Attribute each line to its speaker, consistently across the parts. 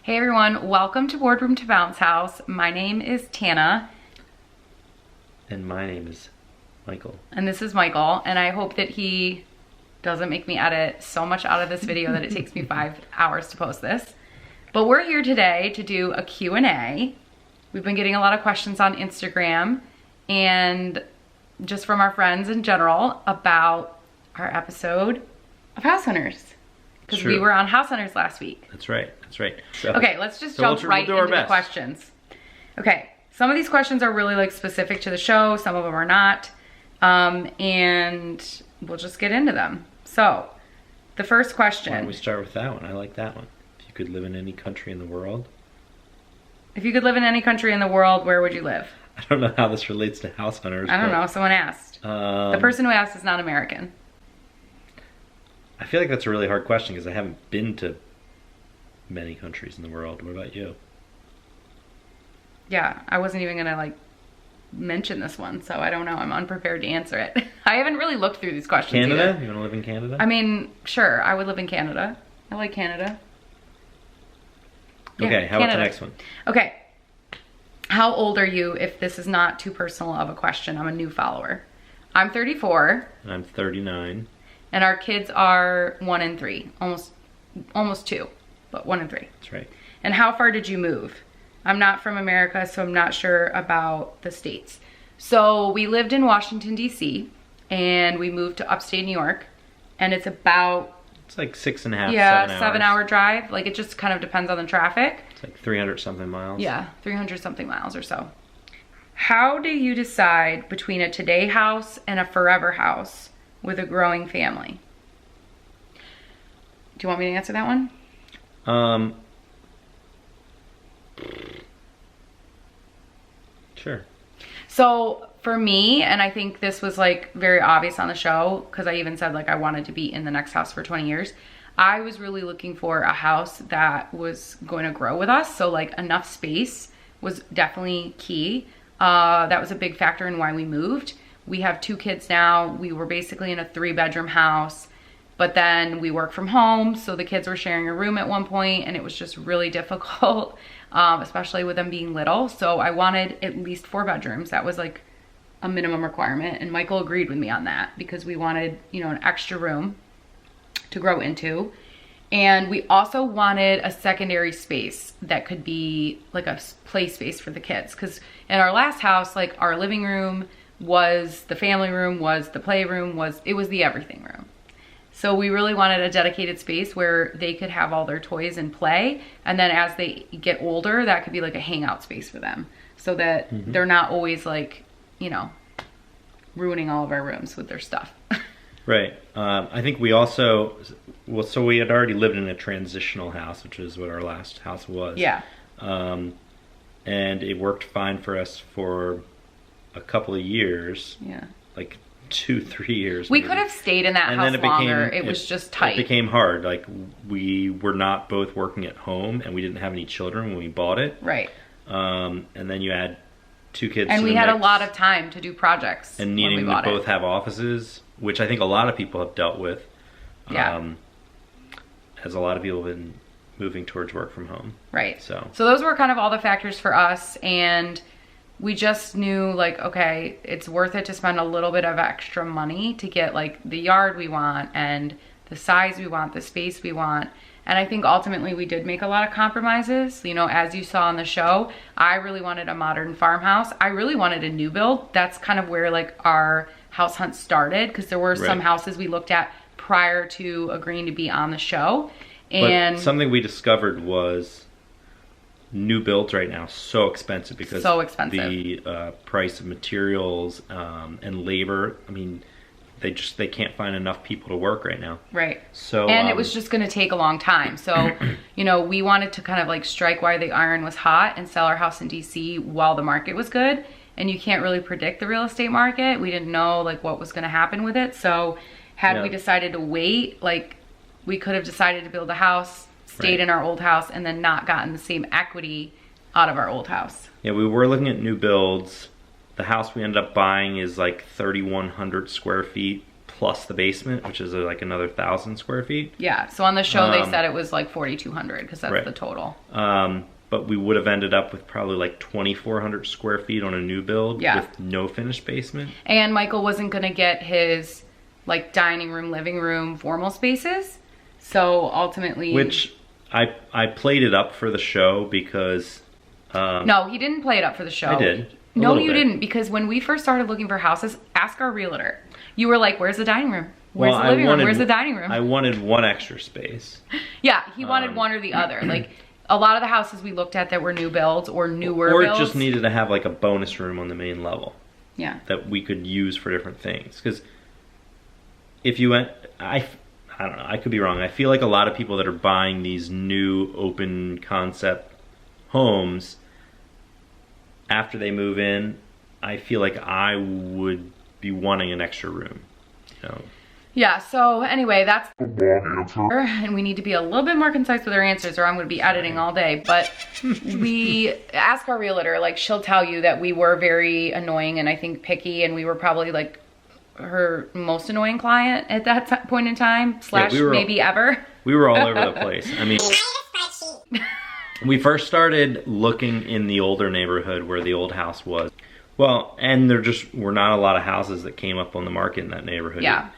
Speaker 1: Hey everyone, welcome to Boardroom to Bounce House. My name is Tana.
Speaker 2: And my name is Michael.
Speaker 1: And this is Michael, and I hope that he doesn't make me edit so much out of this video that it takes me 5 hours to post this. But we're here today to do a Q&A. We've been getting a lot of questions on Instagram and just from our friends in general about our episode of House Hunters. Because we were on House Hunters last week.
Speaker 2: That's right. So,
Speaker 1: okay, let's just jump right into the questions. Okay, some of these questions are really like specific to the show. Some of them are not. And we'll just get into them. So, the first question.
Speaker 2: Why don't we start with that one? I like that one. If you could live in any country in the world.
Speaker 1: If you could live in any country in the world, where would you live?
Speaker 2: I don't know how this relates to House Hunters.
Speaker 1: I don't know. Someone asked. The person who asked is not American.
Speaker 2: I feel like that's a really hard question because I haven't been to many countries in the world. What about you?
Speaker 1: Yeah, I wasn't even gonna like mention this one, so I don't know. I'm unprepared to answer it. I haven't really looked through these questions.
Speaker 2: Canada?
Speaker 1: Either.
Speaker 2: You want to live in Canada?
Speaker 1: I mean, sure, I would live in Canada. I like Canada.
Speaker 2: Okay,
Speaker 1: yeah,
Speaker 2: how about the next one?
Speaker 1: Okay. How old are you? If this is not too personal of a question, I'm a new follower. I'm 34.
Speaker 2: And I'm 39.
Speaker 1: And our kids are 1 and 3. Almost 2, but 1 and 3.
Speaker 2: That's right.
Speaker 1: And how far did you move? I'm not from America, so I'm not sure about the states. So we lived in Washington, D.C., and we moved to upstate New York. And it's about...
Speaker 2: It's like 6.5, 7 hours.
Speaker 1: Yeah, 7-hour drive. Like, it just kind of depends on the traffic.
Speaker 2: It's like 300-something miles.
Speaker 1: Yeah, 300-something miles or so. How do you decide between a today house and a forever house with a growing family? Do you want me to answer that one?
Speaker 2: Sure.
Speaker 1: So for me, and I think this was like very obvious on the show, because I even said like I wanted to be in the next house for 20 years. I was really looking for a house that was going to grow with us. So like enough space was definitely key. That was a big factor in why we moved. We have 2 kids now. We were basically in a 3-bedroom house, but then we work from home. So the kids were sharing a room at one point and it was just really difficult, especially with them being little. So I wanted at least 4 bedrooms. That was like a minimum requirement. And Michael agreed with me on that because we wanted, you know, an extra room to grow into. And we also wanted a secondary space that could be like a play space for the kids. Because in our last house, like our living room was the family room, was the playroom, it was the everything room. So we really wanted a dedicated space where they could have all their toys and play. And then as they get older, that could be like a hangout space for them. So that they're not always like, you know, ruining all of our rooms with their stuff.
Speaker 2: Right. I think we also, well, so we had already lived in a transitional house, which is what our last house was.
Speaker 1: Yeah.
Speaker 2: And it worked fine for us for a couple of years.
Speaker 1: Yeah.
Speaker 2: Like 2-3 years.
Speaker 1: We could have stayed in that house longer. It was just tight.
Speaker 2: It became hard. Like we were not both working at home and we didn't have any children when we bought it.
Speaker 1: Right.
Speaker 2: And then you add 2 kids
Speaker 1: and
Speaker 2: to
Speaker 1: we
Speaker 2: the
Speaker 1: had
Speaker 2: mix,
Speaker 1: a lot of time to do projects
Speaker 2: and needing to both have offices, which I think a lot of people have dealt with.
Speaker 1: Yeah.
Speaker 2: As a lot of people have been moving towards work from home.
Speaker 1: Right.
Speaker 2: So
Speaker 1: those were kind of all the factors for us, and we just knew like, okay, it's worth it to spend a little bit of extra money to get like the yard we want and the size we want, the space we want. And I think ultimately we did make a lot of compromises. You know, as you saw on the show, I really wanted a modern farmhouse. I really wanted a new build. That's kind of where like our house hunt started, because there were some houses we looked at prior to agreeing to be on the show. And
Speaker 2: but something we discovered was new builds right now so expensive because the price of materials and labor. I mean, they can't find enough people to work right now.
Speaker 1: Right.
Speaker 2: So
Speaker 1: and it was just going to take a long time. So, you know, we wanted to kind of like strike while the iron was hot and sell our house in DC while the market was good. And you can't really predict the real estate market. We didn't know like what was going to happen with it. So had we decided to wait, like we could have decided to build a house, stayed in our old house, and then not gotten the same equity out of our old house.
Speaker 2: Yeah, we were looking at new builds. The house we ended up buying is like 3,100 square feet plus the basement, which is like another 1,000 square feet.
Speaker 1: Yeah, so on the show they said it was like 4,200 because that's the total.
Speaker 2: But we would have ended up with probably like 2,400 square feet on a new build with no finished basement. And
Speaker 1: Michael wasn't going to get his like dining room, living room, formal spaces. So ultimately...
Speaker 2: Which I played it up for the show because...
Speaker 1: no, he didn't play it up for the show.
Speaker 2: I did.
Speaker 1: No, you didn't, because when we first started looking for houses, ask our realtor. You were like, where's the dining room? Where's the living room? Where's the dining room?
Speaker 2: I wanted one extra space.
Speaker 1: Yeah, he wanted one or the other. Like, a lot of the houses we looked at that were new builds or newer builds.
Speaker 2: Or it just needed to have like a bonus room on the main level.
Speaker 1: Yeah.
Speaker 2: That we could use for different things. Because if you went, I don't know, I could be wrong. I feel like a lot of people that are buying these new open concept homes, after they move in, I feel like I would be wanting an extra room. You know?
Speaker 1: Yeah, so anyway, that's the long answer. And we need to be a little bit more concise with our answers or I'm going to be editing all day. But we ask our realtor, like she'll tell you that we were very annoying and I think picky, and we were probably like her most annoying client at that point in time, slash maybe ever. We were all over the place. I mean, we first started looking in the older neighborhood where the old house was. Well, and there just were not a lot of houses that came up on the market in that neighborhood. Yeah.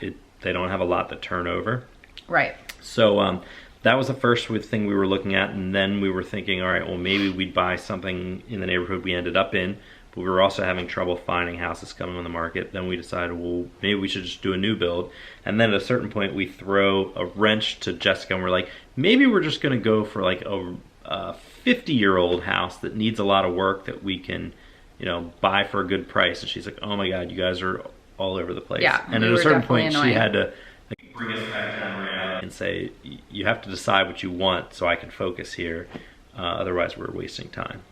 Speaker 1: They don't have a lot that turn over. Right. So that was the first thing we were looking at, and then we were thinking, all right, well, maybe we'd buy something in the neighborhood we ended up in, but we were also having trouble finding houses coming on the market. Then we decided, well, maybe we should just do a new build. And then at a certain point, we throw a wrench to Jessica, and we're like, maybe we're just going to go for like a 50-year-old house that needs a lot of work that we can, you know, buy for a good price. And she's like, oh my God, you guys are all over the place. Yeah, and at a certain point she had to like, bring us back down and say, you have to decide what you want so I can focus here. Otherwise we're wasting time.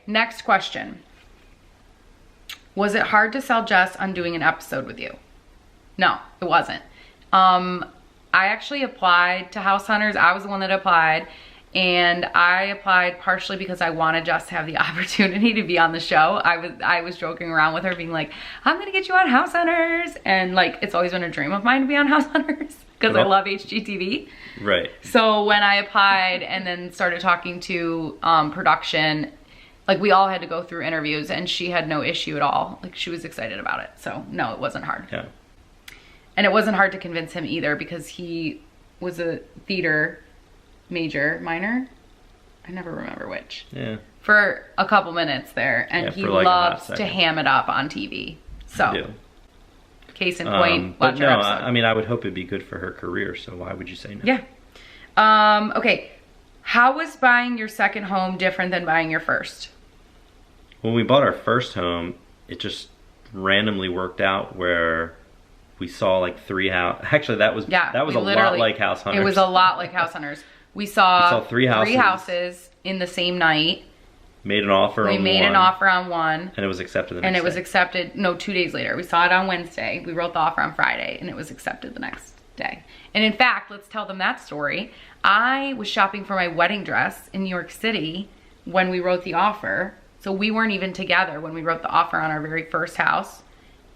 Speaker 1: Next question. Was it hard to sell Jess on doing an episode with you? No, it wasn't. I actually applied to House Hunters. I was the one that applied. And I applied partially because I wanted Jess to have the opportunity to be on the show. I was joking around with her being like, I'm gonna get you on House Hunters. And like, it's always been a dream of mine to be on House Hunters because I love HGTV. Right. So when I applied and then started talking to production, like we all had to go through interviews and she had no issue at all. Like she was excited about it. So no, it wasn't hard. Yeah. And it wasn't hard to convince him either because he was a theater minor, I never remember which. Yeah. For a couple minutes there, and he like loves to ham it up on TV. So, case in point, watch our episode. I mean, I would hope it'd be good for her career. So why would you say no? Yeah. Okay. How was buying your second home different than buying your first? When we bought our first home, it just randomly worked out where we saw like 3 houses. Actually, that was a lot like House Hunters. It was a lot like House Hunters. We saw 3 houses in the same night. Made an offer on one. We made an offer on one. And it was accepted the next day. And it was accepted, no, 2 days later. We saw it on Wednesday. We wrote the offer on Friday, and it was accepted the next day. And in fact, let's tell them that story. I was shopping for my wedding dress in New York City when we wrote the offer. So we weren't even together when we wrote the offer on our very first house.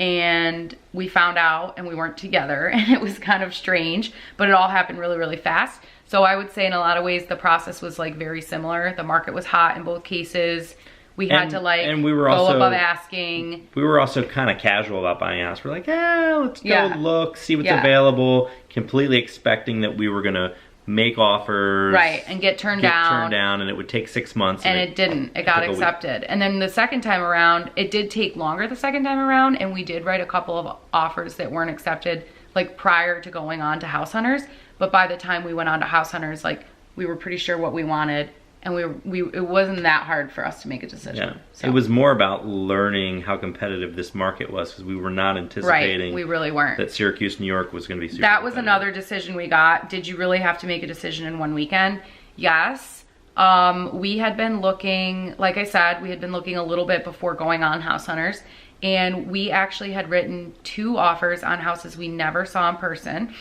Speaker 1: And we found out and we weren't together, and it was kind of strange, but it all happened really, really fast. So I would say in a lot of ways the process was like very similar. The market was hot in both cases. We had to like go above asking. We were also kind of casual about buying a house. We're like, let's go look, see what's available, completely expecting that we were gonna make offers. Right, and get turned down, and it would take 6 months. And it didn't, it got accepted. And then the second time around, it did take longer the second time around, and we did write a couple of offers that weren't accepted like prior to going on to House Hunters. But by the time we went on to House Hunters, like we were pretty sure what we wanted, and it wasn't that hard for us to make a decision. Yeah. So. It was more about learning how competitive this market was because we were not anticipating. Right, we really weren't. That Syracuse, New York was going to be super competitive. Another decision we got. Did you really have to make a decision in one weekend? Yes. We had been looking, like I said, we had been looking a little bit before going on House Hunters, and we actually had written 2 offers on houses we never saw in person.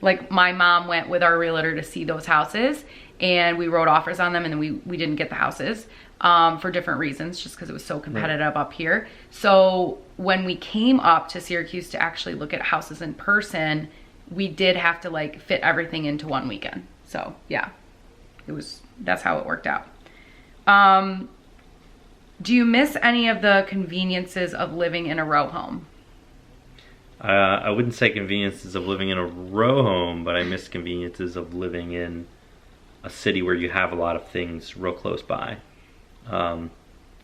Speaker 1: Like my mom went with our realtor to see those houses, and we wrote offers on them, and then we didn't get the houses for different reasons, just because it was so competitive up here. So when we came up to Syracuse to actually look at houses in person, we did have to like fit everything into one weekend. So yeah, that's how it worked out. Do you miss any of the conveniences of living in a row home?
Speaker 2: I wouldn't say conveniences of living in a row home, but I miss conveniences of living in a city where you have a lot of things real close by.
Speaker 1: I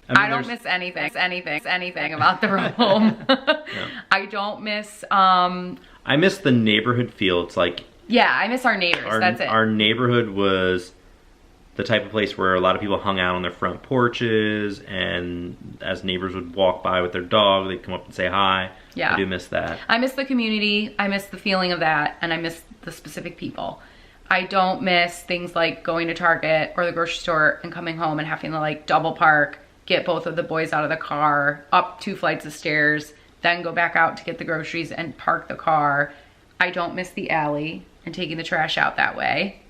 Speaker 1: don't miss anything about the row home.
Speaker 2: No.
Speaker 1: I don't miss,
Speaker 2: I miss the neighborhood feel. It's like,
Speaker 1: yeah, I miss our neighbors. That's it.
Speaker 2: Our neighborhood was the type of place where a lot of people hung out on their front porches, and as neighbors would walk by with their dog, they'd come up and say hi.
Speaker 1: Yeah.
Speaker 2: I do miss that.
Speaker 1: I miss the community. I miss the feeling of that, and I miss the specific people. I don't miss things like going to Target or the grocery store and coming home and having to like double park, get both of the boys out of the car, up 2 flights of stairs, then go back out to get the groceries and park the car. I don't miss the alley and taking the trash out that way.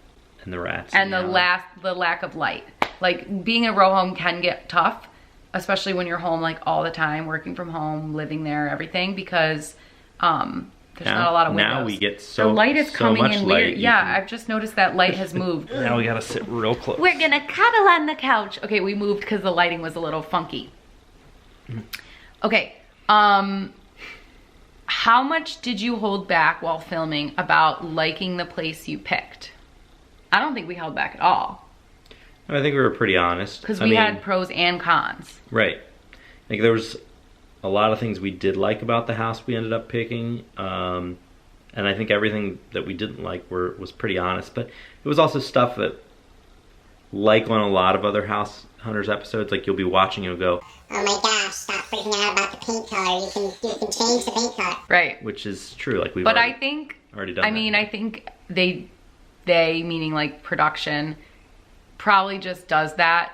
Speaker 2: And the rats.
Speaker 1: And the lack of light. Like, being in a row home can get tough, especially when you're home like all the time, working from home, living there, everything, because there's not a lot of windows.
Speaker 2: Now we get
Speaker 1: the light is coming in weird. Yeah,
Speaker 2: I've
Speaker 1: I've just noticed that light has moved.
Speaker 2: Now we gotta sit real close.
Speaker 1: We're gonna cuddle on the couch. Okay, we moved because the lighting was a little funky. Okay, how much did you hold back while filming about liking the place you picked? I don't think we held back at all.
Speaker 2: I think we were pretty honest.
Speaker 1: Because we had pros and cons.
Speaker 2: Right. Like, there was a lot of things we did like about the house we ended up picking. And I think everything that we didn't like was pretty honest. But it was also stuff that, like on a lot of other House Hunters episodes, like you'll be watching and you'll go,
Speaker 3: oh my gosh, stop freaking out about the paint color. You can change the paint color.
Speaker 1: Right.
Speaker 2: Which is true. Like we've
Speaker 1: already done that. I think they meaning like production, probably just does that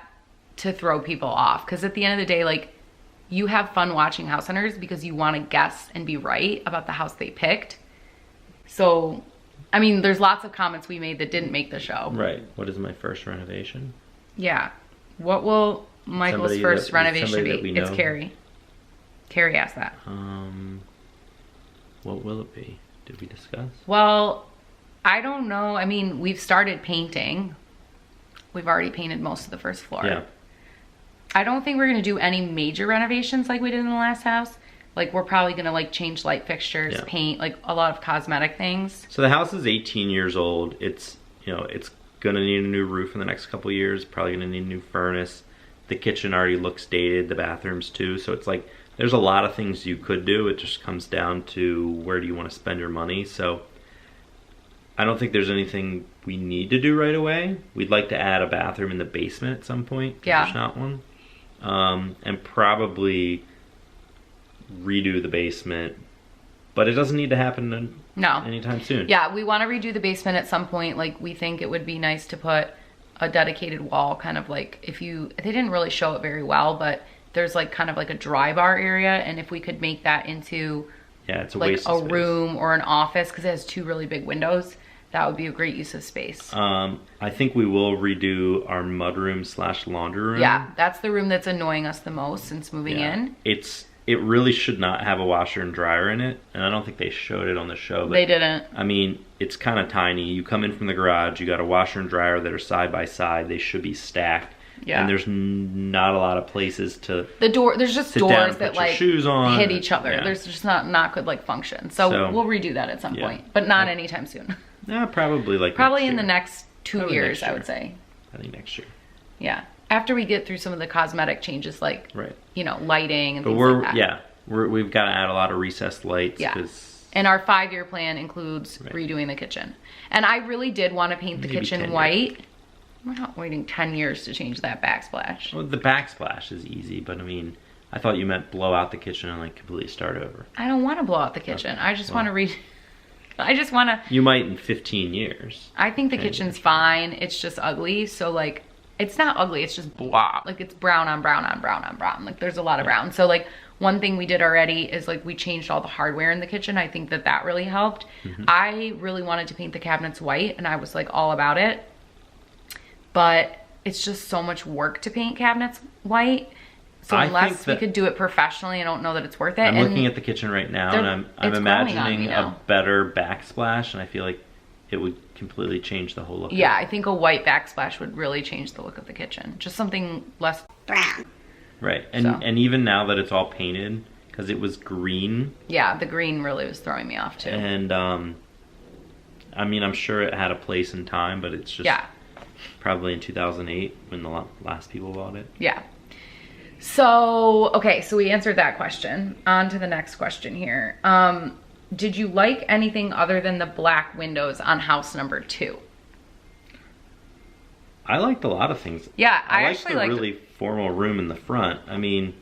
Speaker 1: to throw people off. Because at the end of the day, like, you have fun watching House Hunters because you want to guess and be right about the house they picked. So, I mean, there's lots of comments we made that didn't make the show.
Speaker 2: Right. What is my first renovation?
Speaker 1: Yeah. What will Michael's first renovation be? It's Carrie. Carrie asked that.
Speaker 2: What will it be? Did we discuss?
Speaker 1: Well, I don't know. I mean, we've started painting. We've already painted most of the first floor.
Speaker 2: Yeah.
Speaker 1: I don't think we're going to do any major renovations like we did in the last house. Like, we're probably going to like change light fixtures, paint, like a lot of cosmetic things.
Speaker 2: So the house is 18 years old. It's, you know, it's going to need a new roof in the next couple of years. Probably going to need a new furnace. The kitchen already looks dated, the bathrooms too. So it's like, there's a lot of things you could do. It just comes down to where do you want to spend your money. So I don't think there's anything we need to do right away. We'd like to add a bathroom in the basement at some point.
Speaker 1: Yeah.
Speaker 2: There's not one. And probably redo the basement. But it doesn't need to happen anytime soon.
Speaker 1: Yeah, we want to redo the basement at some point. Like, we think it would be nice to put a dedicated wall, kind of like, they didn't really show it very well, but there's like kind of like a dry bar area, and if we could make that into
Speaker 2: it's a
Speaker 1: like a room or an office, because it has 2 really big windows, that would be a great use of space.
Speaker 2: I think we will redo our mudroom / laundry room.
Speaker 1: Yeah, that's the room that's annoying us the most since moving in.
Speaker 2: It really should not have a washer and dryer in it, and I don't think they showed it on the show. But
Speaker 1: they didn't.
Speaker 2: I mean, it's kind of tiny. You come in from the garage, you got a washer and dryer that are side by side. They should be stacked. Yeah. And there's not a lot of places to
Speaker 1: there's just doors that like
Speaker 2: shoes on,
Speaker 1: hit each other. Yeah. There's just not good like function. So we'll redo that at some point, but not anytime soon.
Speaker 2: Yeah, probably
Speaker 1: in the next 2 years, I would say.
Speaker 2: I think next year.
Speaker 1: Yeah. After we get through some of the cosmetic changes, like, you know, lighting and things like that.
Speaker 2: Yeah, we've got to add a lot of recessed lights.
Speaker 1: Yeah. And our 5-year plan includes redoing the kitchen. And I really did want to paint the kitchen white. We're not waiting 10 years to change that backsplash.
Speaker 2: Well, the backsplash is easy, but I mean, I thought you meant blow out the kitchen and like completely start over.
Speaker 1: I don't want to blow out the kitchen. I just want to I just want to...
Speaker 2: You might in 15 years.
Speaker 1: I think the kitchen's fine. It's just ugly. So like, it's not ugly. It's just blah. Like, it's brown on brown on brown on brown. Like, there's a lot of brown. So like, one thing we did already is like, we changed all the hardware in the kitchen. I think that really helped. I really wanted to paint the cabinets white, and I was like all about it. but it's just so much work to paint cabinets white. So unless we could do it professionally, I don't know that it's worth it.
Speaker 2: I'm looking at the kitchen right now, and I'm imagining a better backsplash, and I feel like it would completely change the whole look.
Speaker 1: Yeah, I think a white backsplash would really change the look of the kitchen. Just something less brown.
Speaker 2: Right, and even now that it's all painted, because it was green.
Speaker 1: Yeah, the green really was throwing me off too.
Speaker 2: And I mean, I'm sure it had a place in time, but it's just probably in 2008 when the last people bought it.
Speaker 1: Yeah. So, okay, so we answered that question. On to the next question here. Did you like anything other than the black windows on house number 2?
Speaker 2: I liked a lot of things.
Speaker 1: Yeah,
Speaker 2: I actually liked the really formal room in the front. I mean,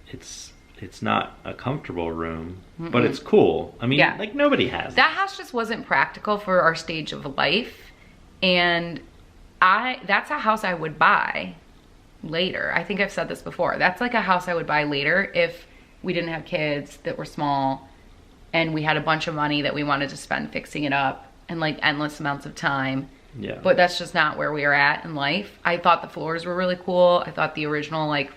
Speaker 2: it's not a comfortable room, but it's cool. I mean, like nobody has
Speaker 1: that house just wasn't practical for our stage of life, and that's a house I would buy later. I think I've said this before. That's like a house I would buy later if we didn't have kids that were small and we had a bunch of money that we wanted to spend fixing it up and like endless amounts of time.
Speaker 2: Yeah.
Speaker 1: But that's just not where we are at in life. I thought the floors were really cool. I thought the original like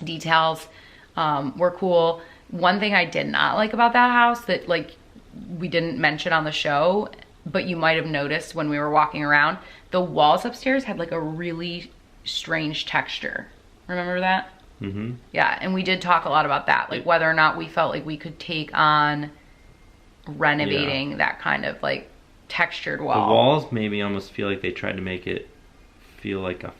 Speaker 1: details were cool. One thing I did not like about that house that like we didn't mention on the show, but you might have noticed when we were walking around, the walls upstairs had like a really strange texture. Remember that?
Speaker 2: Mm-hmm.
Speaker 1: Yeah, and we did talk a lot about that, like whether or not we felt like we could take on renovating that kind of like textured wall.
Speaker 2: The walls maybe almost feel like they tried to make it feel like a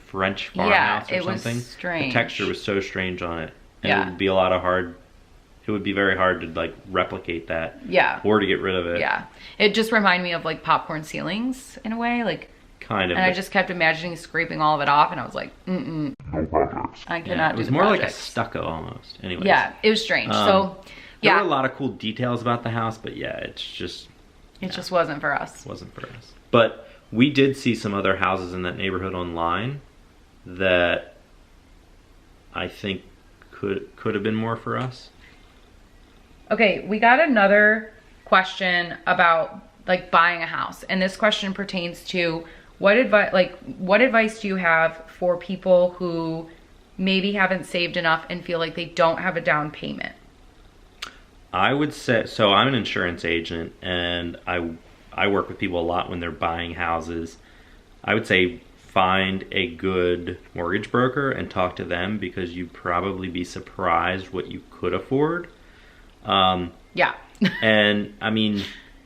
Speaker 2: French farmhouse or something. Yeah, it was
Speaker 1: strange.
Speaker 2: The texture was so strange on it. And it would be it would be very hard to like replicate that.
Speaker 1: Yeah.
Speaker 2: Or to get rid of it.
Speaker 1: Yeah. It just reminded me of like popcorn ceilings in a way, like
Speaker 2: kind of.
Speaker 1: And I just kept imagining scraping all of it off, and I was like, no projects. I cannot do it.
Speaker 2: Was more like a stucco almost. Anyways.
Speaker 1: Yeah, it was strange. So
Speaker 2: there were a lot of cool details about the house, but yeah, it just
Speaker 1: wasn't for us.
Speaker 2: Wasn't for us. But we did see some other houses in that neighborhood online that I think could have been more for us.
Speaker 1: Okay, we got another question about like buying a house, and this question pertains to what advice do you have for people who maybe haven't saved enough and feel like they don't have a down payment?
Speaker 2: I would say, so I'm an insurance agent, and I work with people a lot when they're buying houses. I would say find a good mortgage broker and talk to them, because you'd probably be surprised what you could afford.
Speaker 1: Yeah.
Speaker 2: And I mean,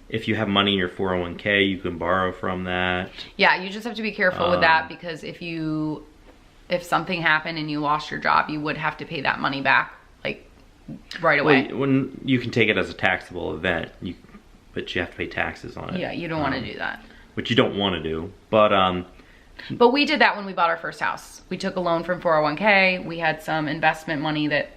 Speaker 2: if you have money in your 401k, you can borrow from that.
Speaker 1: Yeah, you just have to be careful with that, because if something happened and you lost your job, you would have to pay that money back like right away.
Speaker 2: Well, when you can take it as a taxable event, but you have to pay taxes on it.
Speaker 1: Yeah, you don't want to do that.
Speaker 2: Which you don't want to do, but
Speaker 1: we did that when we bought our first house. We took a loan from 401k. We had some investment money that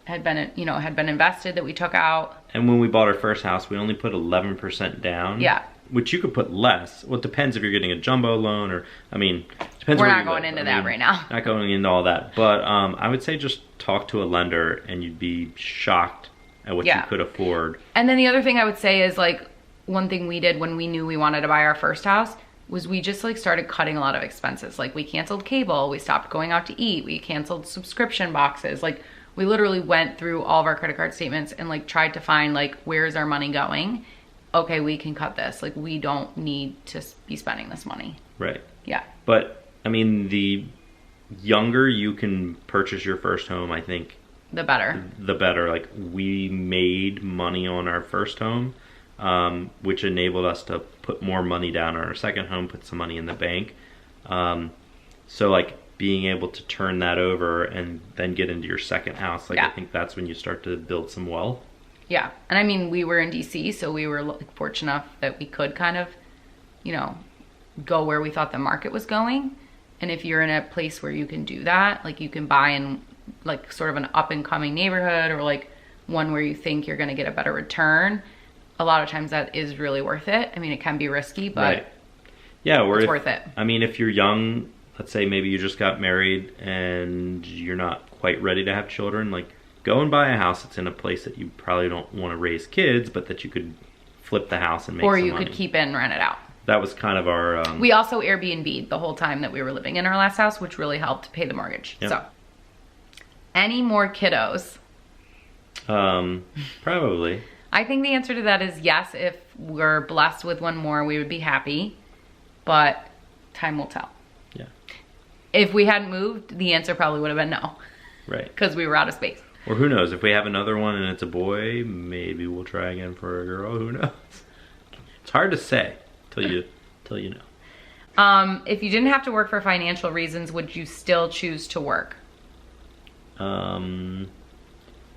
Speaker 1: had been invested that we took out.
Speaker 2: And when we bought our first house, we only put 11% down.
Speaker 1: Yeah.
Speaker 2: Which you could put less. Well, it depends if you're getting a jumbo loan or, I mean, depends.
Speaker 1: We're not going into that right now.
Speaker 2: Not going into all that. But I would say just talk to a lender and you'd be shocked at what you could afford.
Speaker 1: And then the other thing I would say is like, one thing we did when we knew we wanted to buy our first house was we just like started cutting a lot of expenses. Like we canceled cable, we stopped going out to eat, we canceled subscription boxes. Like we literally went through all of our credit card statements and like tried to find like, where's our money going? Okay, we can cut this. Like we don't need to be spending this money.
Speaker 2: Right.
Speaker 1: Yeah.
Speaker 2: But I mean, the younger you can purchase your first home, I think
Speaker 1: the better.
Speaker 2: The better. Like we made money on our first home, which enabled us to put more money down on our second home, put some money in the bank. So like being able to turn that over and then get into your second house, like I think that's when you start to build some wealth.
Speaker 1: Yeah. And I mean, we were in DC, so we were like fortunate enough that we could kind of, go where we thought the market was going. And if you're in a place where you can do that, like you can buy in like sort of an up and coming neighborhood or like one where you think you're going to get a better return, a lot of times that is really worth it. I mean, it can be risky, but it's worth it. I
Speaker 2: mean, if you're young, let's say maybe you just got married and you're not quite ready to have children, like go and buy a house that's in a place that you probably don't want to raise kids, but that you could flip the house and make some money.
Speaker 1: Or you could keep it and rent it out.
Speaker 2: that was kind of our...
Speaker 1: We also Airbnb'd the whole time that we were living in our last house, which really helped pay the mortgage. Yep. So, any more kiddos?
Speaker 2: Probably.
Speaker 1: I think the answer to that is yes. If we're blessed with one more, we would be happy, but time will tell.
Speaker 2: Yeah.
Speaker 1: If we hadn't moved, the answer probably would have been no.
Speaker 2: Right.
Speaker 1: Because we were out of space.
Speaker 2: Or who knows, if we have another one and it's a boy, maybe we'll try again for a girl, who knows? It's hard to say till you know.
Speaker 1: If you didn't have to work for financial reasons, would you still choose to work?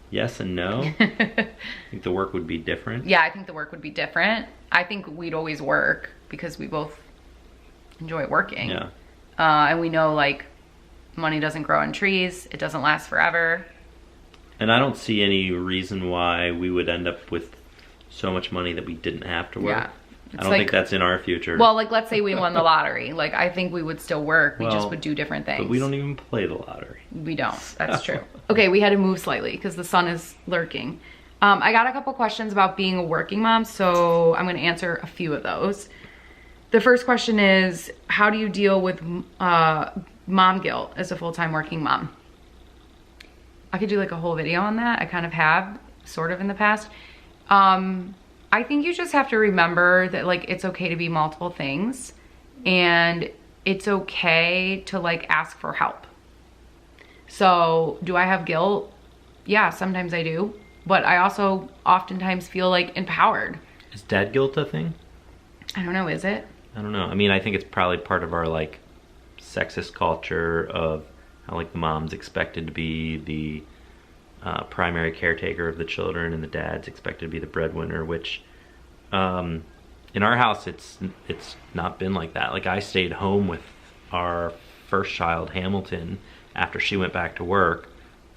Speaker 2: Yes and no. I think the work would be different.
Speaker 1: Yeah, I think the work would be different. I think we'd always work because we both enjoy working.
Speaker 2: Yeah.
Speaker 1: And we know like money doesn't grow on trees. It doesn't last forever.
Speaker 2: And I don't see any reason why we would end up with so much money that we didn't have to work.
Speaker 1: Yeah.
Speaker 2: I don't think that's in our future.
Speaker 1: Well, like let's say we won the lottery. Like I think we would still work. We just would do different things.
Speaker 2: But we don't even play the lottery.
Speaker 1: We don't. That's true. Okay, we had to move slightly because the sun is lurking. I got a couple questions about being a working mom, so I'm going to answer a few of those. The first question is, how do you deal with mom guilt as a full-time working mom? I could do like a whole video on that. I kind of have, sort of in the past. I think you just have to remember that like it's okay to be multiple things and it's okay to like ask for help. So do I have guilt? Yeah, sometimes I do. But I also oftentimes feel like empowered.
Speaker 2: Is dad guilt a thing?
Speaker 1: I don't know, is it?
Speaker 2: I don't know. I mean, I think it's probably part of our like sexist culture of how like the mom's expected to be the primary caretaker of the children and the dad's expected to be the breadwinner, which in our house it's not been like that. Like I stayed home with our first child, Hamilton, after she went back to work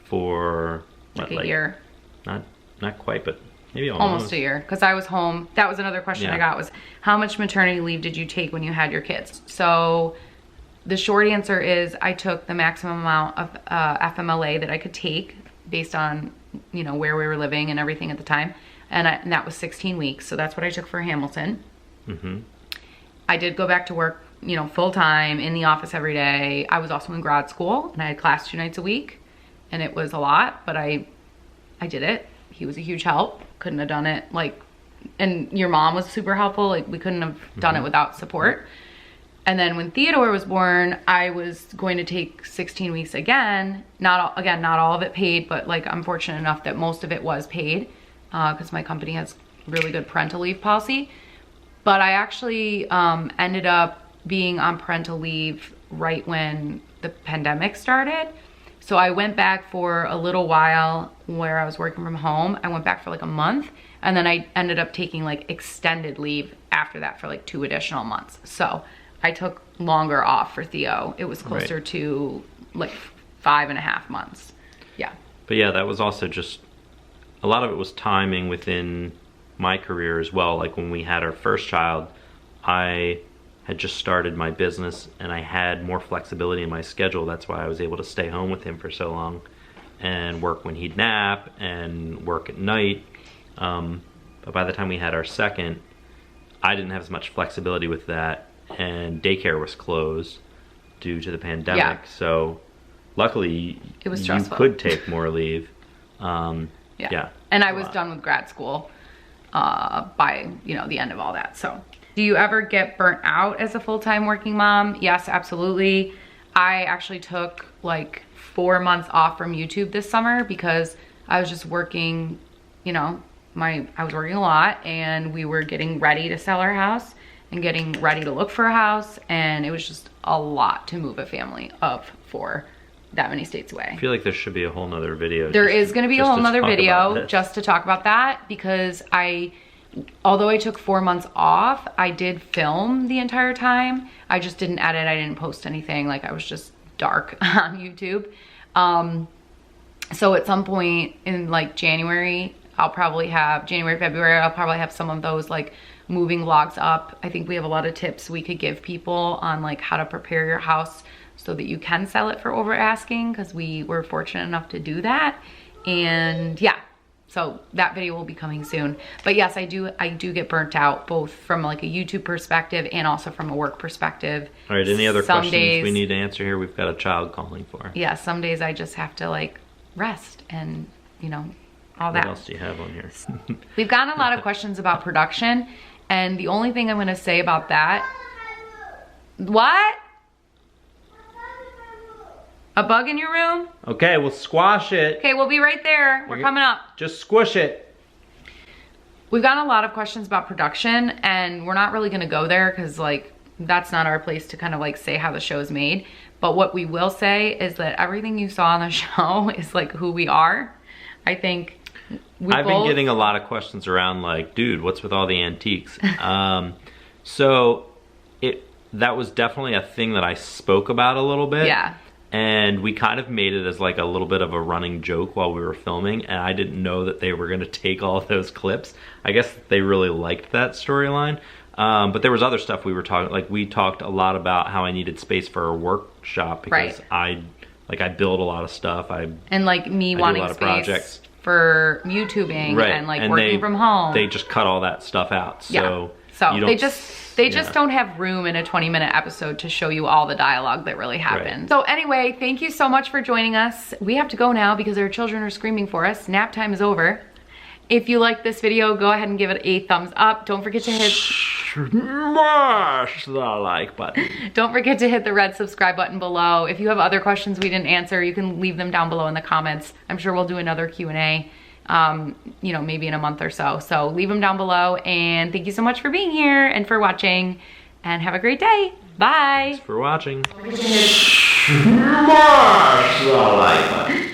Speaker 2: for
Speaker 1: like a year.
Speaker 2: Not quite, but maybe
Speaker 1: almost a year, because I was home. That was another question I got, was how much maternity leave did you take when you had your kids? So the short answer is I took the maximum amount of FMLA that I could take based on, you know, where we were living and everything at the time. And that was 16 weeks. So that's what I took for Hamilton. Mm-hmm. I did go back to work, you know, full time in the office every day. I was also in grad school and I had class 2 nights a week, and it was a lot, but I did it. He was a huge help. Couldn't have done it like, and your mom was super helpful. Like we couldn't have done it without support. And then when Theodore was born, I was going to take 16 weeks again. Not all of it paid, but like I'm fortunate enough that most of it was paid because my company has really good parental leave policy. But I actually ended up being on parental leave right when the pandemic started. So I went back for a little while where I was working from home. I went back for like a month, and then I ended up taking like extended leave after that for like 2 additional months. So I took longer off for Theo. It was closer to like 5.5 months. Yeah.
Speaker 2: But yeah, that was also just, a lot of it was timing within my career as well. Like when we had our first child, I had just started my business and I had more flexibility in my schedule. That's why I was able to stay home with him for so long and work when he'd nap and work at night. But by the time we had our second, I didn't have as much flexibility with that, and daycare was closed due to the pandemic.
Speaker 1: Yeah.
Speaker 2: So luckily
Speaker 1: it was stressful.
Speaker 2: You could take more leave.
Speaker 1: Yeah. And I was done with grad school by, you know, the end of all that. So do you ever get burnt out as a full-time working mom? Yes, absolutely. I actually took like 4 months off from YouTube this summer because I was just working, you know, I was working a lot, and we were getting ready to sell our house and getting ready to look for a house, and it was just a lot to move a family of 4 that many states away.
Speaker 2: I feel like there should be a whole nother video.
Speaker 1: There is going to be a whole nother video just to talk about that, because although I took 4 months off, I did film the entire time. I just didn't edit. I didn't post anything. Like I was just dark on YouTube. So at some point in like January, February, I'll probably have some of those like moving vlogs up. I think we have a lot of tips we could give people on like how to prepare your house so that you can sell it for over asking, because we were fortunate enough to do that. And yeah, So that video will be coming soon. But yes, I do get burnt out, both from like a YouTube perspective and also from a work perspective.
Speaker 2: All right, any other questions we need to answer here? We've got a child calling for.
Speaker 1: Yeah, some days I just have to like rest and, you know, all that.
Speaker 2: What else do you have on here?
Speaker 1: We've gotten a lot of questions about production, and the only thing I'm gonna say about that, what? A bug in your room?
Speaker 2: Okay, we'll squash it.
Speaker 1: Okay, we'll be right there. We're coming up.
Speaker 2: Just squish it.
Speaker 1: We've gotten a lot of questions about production, and we're not really gonna go there because like that's not our place to kind of like say how the show is made. But what we will say is that everything you saw on the show is like who we are. I think
Speaker 2: I've been getting a lot of questions around like, dude, what's with all the antiques? So that was definitely a thing that I spoke about a little bit.
Speaker 1: Yeah.
Speaker 2: And we kind of made it as like a little bit of a running joke while we were filming, and I didn't know that they were going to take all of those clips. I guess they really liked that storyline. But there was other stuff we were talking, like we talked a lot about how I needed space for a workshop because I build a lot of stuff. And like me wanting space
Speaker 1: projects for YouTubing and like working from home.
Speaker 2: They just cut all that stuff out. So
Speaker 1: they just don't have room in a 20-minute episode to show you all the dialogue that really happened. Right. So anyway, thank you so much for joining us. We have to go now because our children are screaming for us. Nap time is over. If you like this video, go ahead and give it a thumbs up. Don't forget to hit
Speaker 2: smash the like button.
Speaker 1: Don't forget to hit the red subscribe button below. If you have other questions we didn't answer, you can leave them down below in the comments. I'm sure we'll do another Q&A. You know, maybe in a month or so. So leave them down below, and thank you so much for being here and for watching, and have a great day. Bye.
Speaker 2: Thanks for watching. Smash the like button.